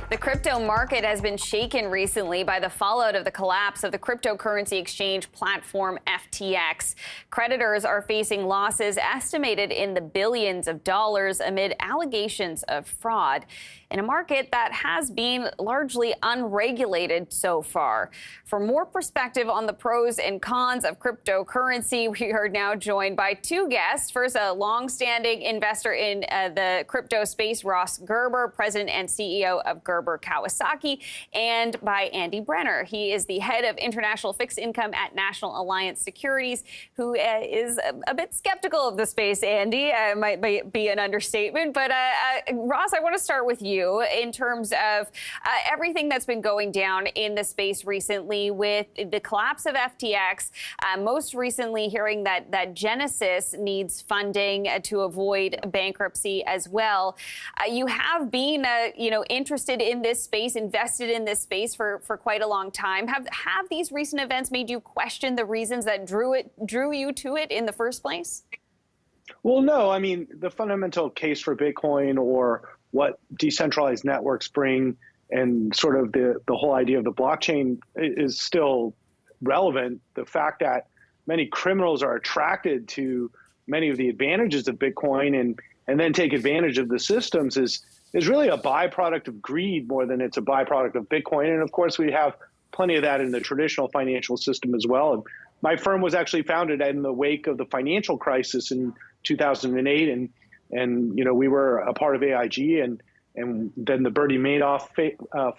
The crypto market has been shaken recently by the fallout of the collapse of the cryptocurrency exchange platform FTX. Creditors are facing losses estimated in the billions of dollars amid allegations of fraud in a market that has been largely unregulated so far. For more perspective on the pros and cons of cryptocurrency, we are now joined by two guests. First, a longstanding investor in the crypto space, Ross Gerber, president and CEO of Gerber Kawasaki, and by Andy Brenner. He is the head of international fixed income at National Alliance Securities, who is a bit skeptical of the space, Andy. Might be an understatement. But Ross, I want to start with you in terms of everything that's been going down in the space recently with the collapse of FTX, most recently hearing that Genesis needs funding to avoid bankruptcy as well. You have been, interested in this space, invested in this space for quite a long time. Have these recent events made you question the reasons that drew you to it in the first place? Well, no. I mean, the fundamental case for Bitcoin, or what decentralized networks bring, and sort of the whole idea of the blockchain is still relevant. The fact that many criminals are attracted to many of the advantages of Bitcoin and then take advantage of the systems is really a byproduct of greed more than it's a byproduct of Bitcoin. And of course, we have plenty of that in the traditional financial system as well. And my firm was actually founded in the wake of the financial crisis in 2008, and we were a part of AIG, and then the Bernie Madoff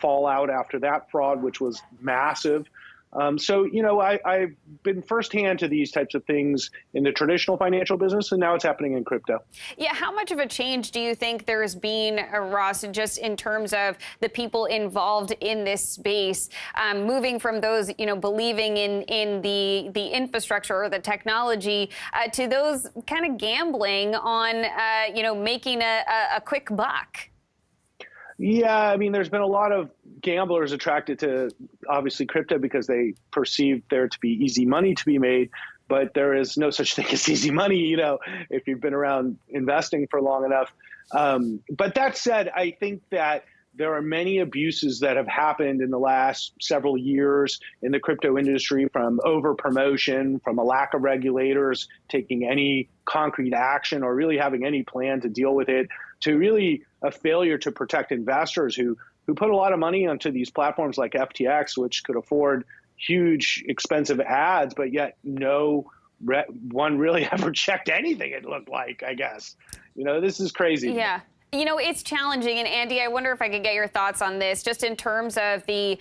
fallout after that fraud, which was massive. I've been firsthand to these types of things in the traditional financial business, and now it's happening in crypto. Yeah, how much of a change do you think there's been, Ross, just in terms of the people involved in this space, moving from those, believing in the infrastructure or the technology to those kind of gambling on, making a quick buck? Yeah, I mean, there's been a lot of gamblers attracted to, obviously, crypto because they perceive there to be easy money to be made. But there is no such thing as easy money, if you've been around investing for long enough. But that said, I think that there are many abuses that have happened in the last several years in the crypto industry, from over promotion, from a lack of regulators taking any concrete action or really having any plan to deal with it, to really a failure to protect investors who put a lot of money onto these platforms like FTX, which could afford huge, expensive ads, but yet no one really ever checked anything, it looked like, I guess. This is crazy. Yeah. It's challenging. And Andy, I wonder if I could get your thoughts on this, just in terms of the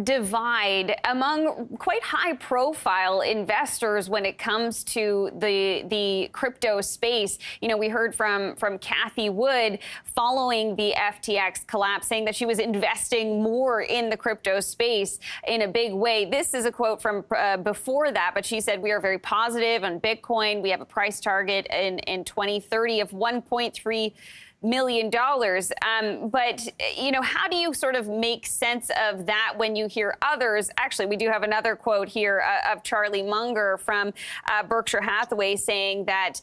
divide among quite high profile investors when it comes to the crypto space. We heard from Cathie Wood following the FTX collapse, saying that she was investing more in the crypto space in a big way. This is a quote from before that, but she said, "We are very positive on Bitcoin. We have a price target in 2030 of $1.3 million. But, how do you sort of make sense of that when you hear others? Actually, we do have another quote here of Charlie Munger from Berkshire Hathaway saying that,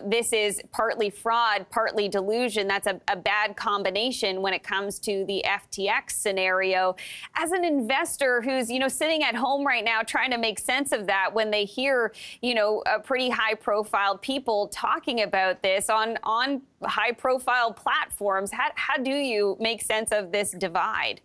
this is partly fraud, partly delusion. That's a bad combination when it comes to the FTX scenario. As an investor who's, sitting at home right now trying to make sense of that, when they hear, pretty high profile people talking about this on high-profile platforms, how do you make sense of this divide?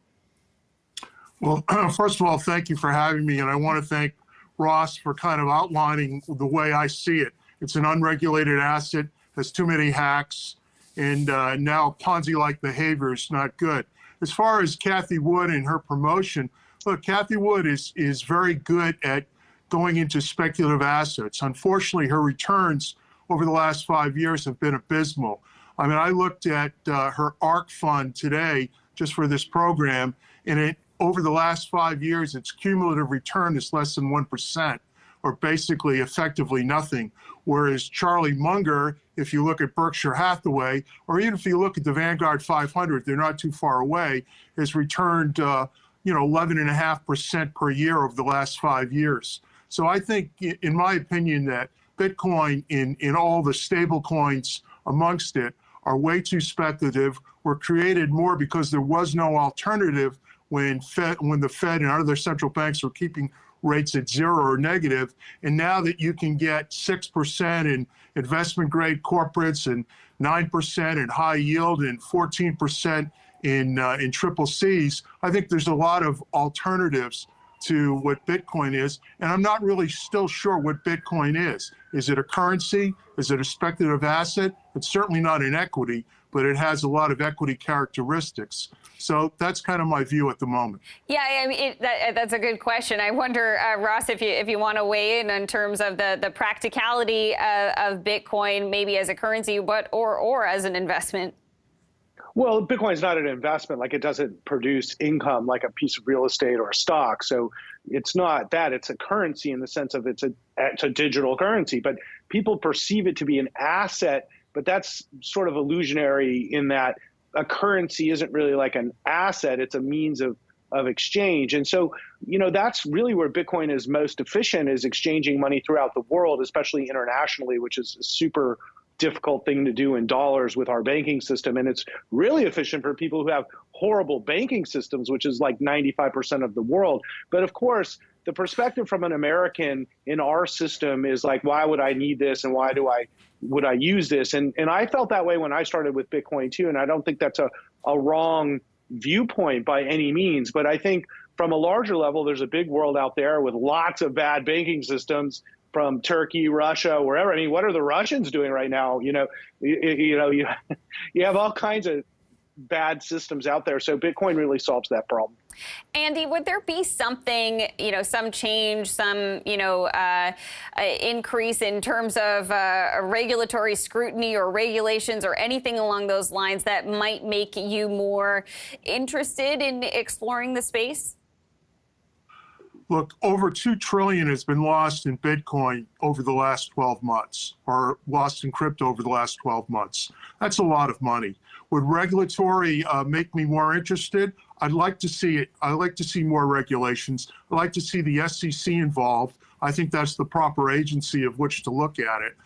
Well, first of all, thank you for having me, and I want to thank Ross for kind of outlining the way I see it. It's an unregulated asset, has too many hacks, and now Ponzi-like behavior is not good. As far as Cathie Wood and her promotion, look, Cathie Wood is very good at going into speculative assets. Unfortunately, her returns over the last 5 years have been abysmal. I mean, I looked at her ARK fund today just for this program, and over the last 5 years, its cumulative return is less than 1%, or basically effectively nothing. Whereas Charlie Munger, if you look at Berkshire Hathaway, or even if you look at the Vanguard 500, they're not too far away, has returned 11.5% per year over the last 5 years. So I think, in my opinion, that Bitcoin in all the stable coins amongst it are way too speculative, were created more because there was no alternative when the Fed and other central banks were keeping rates at 0 or negative. And now that you can get 6% in investment grade corporates and 9% in high yield and 14% in triple C's, I think there's a lot of alternatives to what Bitcoin is. And I'm not really still sure what Bitcoin is. Is it a currency? Is it a speculative asset? It's certainly not an equity, but it has a lot of equity characteristics. So that's kind of my view at the moment. Yeah, I mean, that's a good question. I wonder, Ross, if you want to weigh in terms of the practicality of Bitcoin, maybe as a currency, but or as an investment. Well, Bitcoin is not an investment. Like, it doesn't produce income like a piece of real estate or a stock. So it's not that. It's a currency in the sense of it's a digital currency. But people perceive it to be an asset. But that's sort of illusionary in that a currency isn't really like an asset. It's a means of exchange. And so, that's really where Bitcoin is most efficient, is exchanging money throughout the world, especially internationally, which is a super difficult thing to do in dollars with our banking system. And it's really efficient for people who have horrible banking systems, which is like 95% of the world. But of course, the perspective from an American in our system is like, why would I need this? And why would I use this? And I felt that way when I started with Bitcoin too. And I don't think that's a wrong viewpoint by any means. But I think from a larger level, there's a big world out there with lots of bad banking systems, from Turkey, Russia, wherever. I mean, what are the Russians doing right now? You have all kinds of bad systems out there. So Bitcoin really solves that problem. Andy, would there be something, some change, some, increase in terms of regulatory scrutiny or regulations or anything along those lines that might make you more interested in exploring the space? Look, over $2 trillion has been lost in Bitcoin over the last 12 months, or lost in crypto over the last 12 months. That's a lot of money. Would regulatory make me more interested? I'd like to see it. I'd like to see more regulations. I'd like to see the SEC involved. I think that's the proper agency of which to look at it.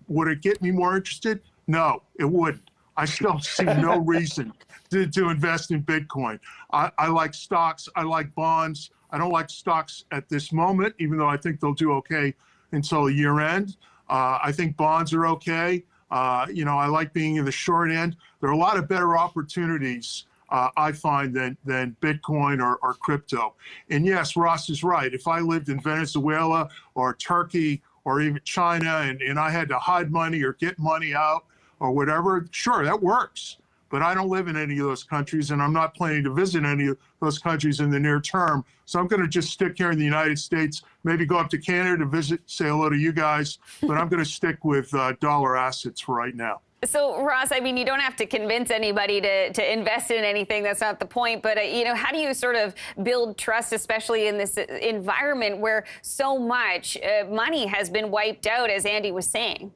Would it get me more interested? No, it wouldn't. I still see no reason to invest in Bitcoin. I like stocks. I like bonds. I don't like stocks at this moment, even though I think they'll do okay until year end. I think bonds are okay. I like being in the short end. There are a lot of better opportunities, I find, than Bitcoin or crypto. And yes, Ross is right. If I lived in Venezuela or Turkey or even China and I had to hide money or get money out or whatever, sure, that works. But I don't live in any of those countries, and I'm not planning to visit any of those countries in the near term. So I'm going to just stick here in the United States, maybe go up to Canada to visit, say hello to you guys, but I'm going to stick with dollar assets for right now. So, Ross, I mean, you don't have to convince anybody to invest in anything. That's not the point. But, how do you sort of build trust, especially in this environment where so much money has been wiped out, as Andy was saying?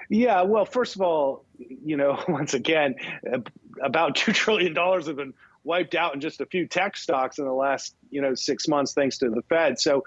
Yeah, well, first of all, once again, about $2 trillion have been wiped out in just a few tech stocks in the last, 6 months, thanks to the Fed. So,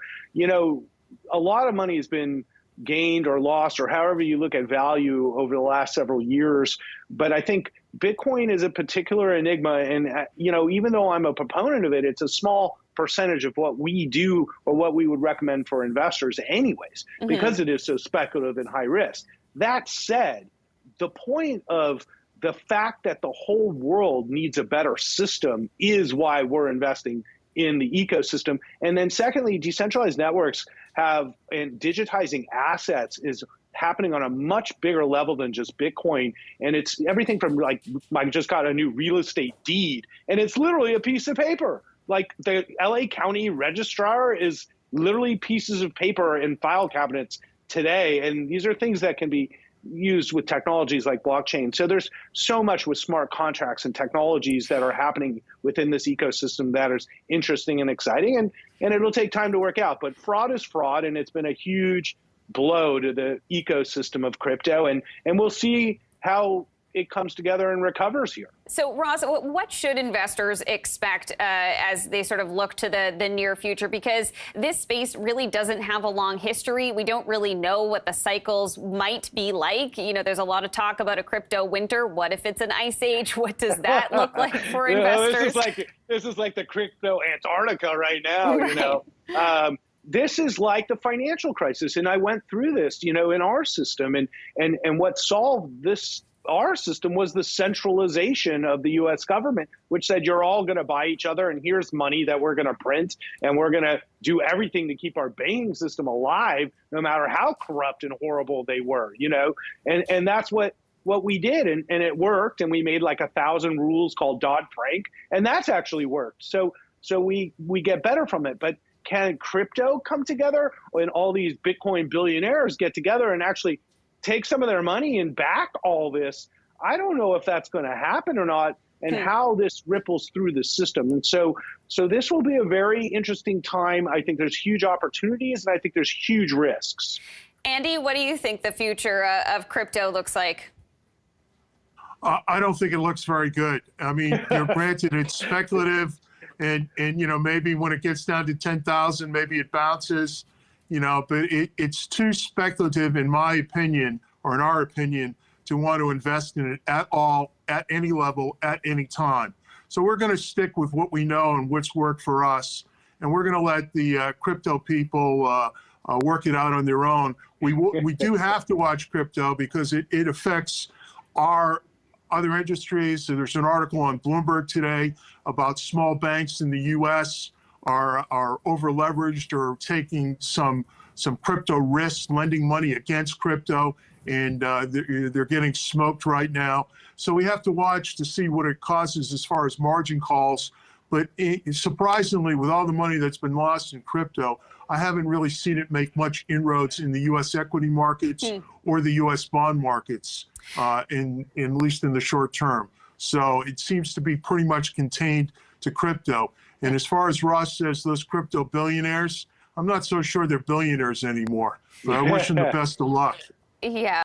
a lot of money has been gained or lost, or however you look at value over the last several years. But I think Bitcoin is a particular enigma. And, even though I'm a proponent of it, it's a small percentage of what we do or what we would recommend for investors anyways, because it is so speculative and high risk. That said, the point of the fact that the whole world needs a better system is why we're investing in the ecosystem. And then secondly, decentralized networks and digitizing assets is happening on a much bigger level than just Bitcoin. And it's everything from like, I just got a new real estate deed, and it's literally a piece of paper. Like the LA County registrar is literally pieces of paper in file cabinets today. And these are things that can be used with technologies like blockchain. So there's so much with smart contracts and technologies that are happening within this ecosystem that is interesting and exciting. And it'll take time to work out. But fraud is fraud, and it's been a huge blow to the ecosystem of crypto. And we'll see how it comes together and recovers here. So, Ross, what should investors expect as they sort of look to the near future? Because this space really doesn't have a long history. We don't really know what the cycles might be like. You know, there's a lot of talk about a crypto winter. What if it's an ice age? What does that look like for investors? This is like the crypto Antarctica right now, Right. you know. This is like the financial crisis, and I went through this, you know, in our system, and what solved our system was the centralization of the U.S. government, which said you're all going to buy each other, and here's money that we're going to print, and we're going to do everything to keep our banking system alive, no matter how corrupt and horrible they were, you know, and that's what we did, and it worked, and we made like 1,000 rules called Dodd-Frank, and that's actually worked. So we get better from it, but can crypto come together and all these Bitcoin billionaires get together and actually take some of their money and back all this? I don't know if that's going to happen or not, and how this ripples through the system. And so this will be a very interesting time. I think there's huge opportunities, and I think there's huge risks. Andy, what do you think the future of crypto looks like? I don't think it looks very good. I mean, you're granted it's speculative, and you know, maybe when it gets down to 10,000, maybe it bounces, you know, but it's too speculative, in my opinion, or in our opinion, to want to invest in it at all, at any level, at any time. So we're going to stick with what we know and what's worked for us, and we're going to let the crypto people work it out on their own. We do have to watch crypto because it affects our other industries. So there's an article on Bloomberg today about small banks in the U.S. are over-leveraged or taking some crypto risks, lending money against crypto, and they're getting smoked right now. So we have to watch to see what it causes as far as margin calls. But surprisingly, with all the money that's been lost in crypto, I haven't really seen it make much inroads in the U.S. equity markets or the U.S. bond markets, at least in the short term. So it seems to be pretty much contained to crypto. And as far as Ross says, those crypto billionaires, I'm not so sure they're billionaires anymore, but I wish them the best of luck. Yeah.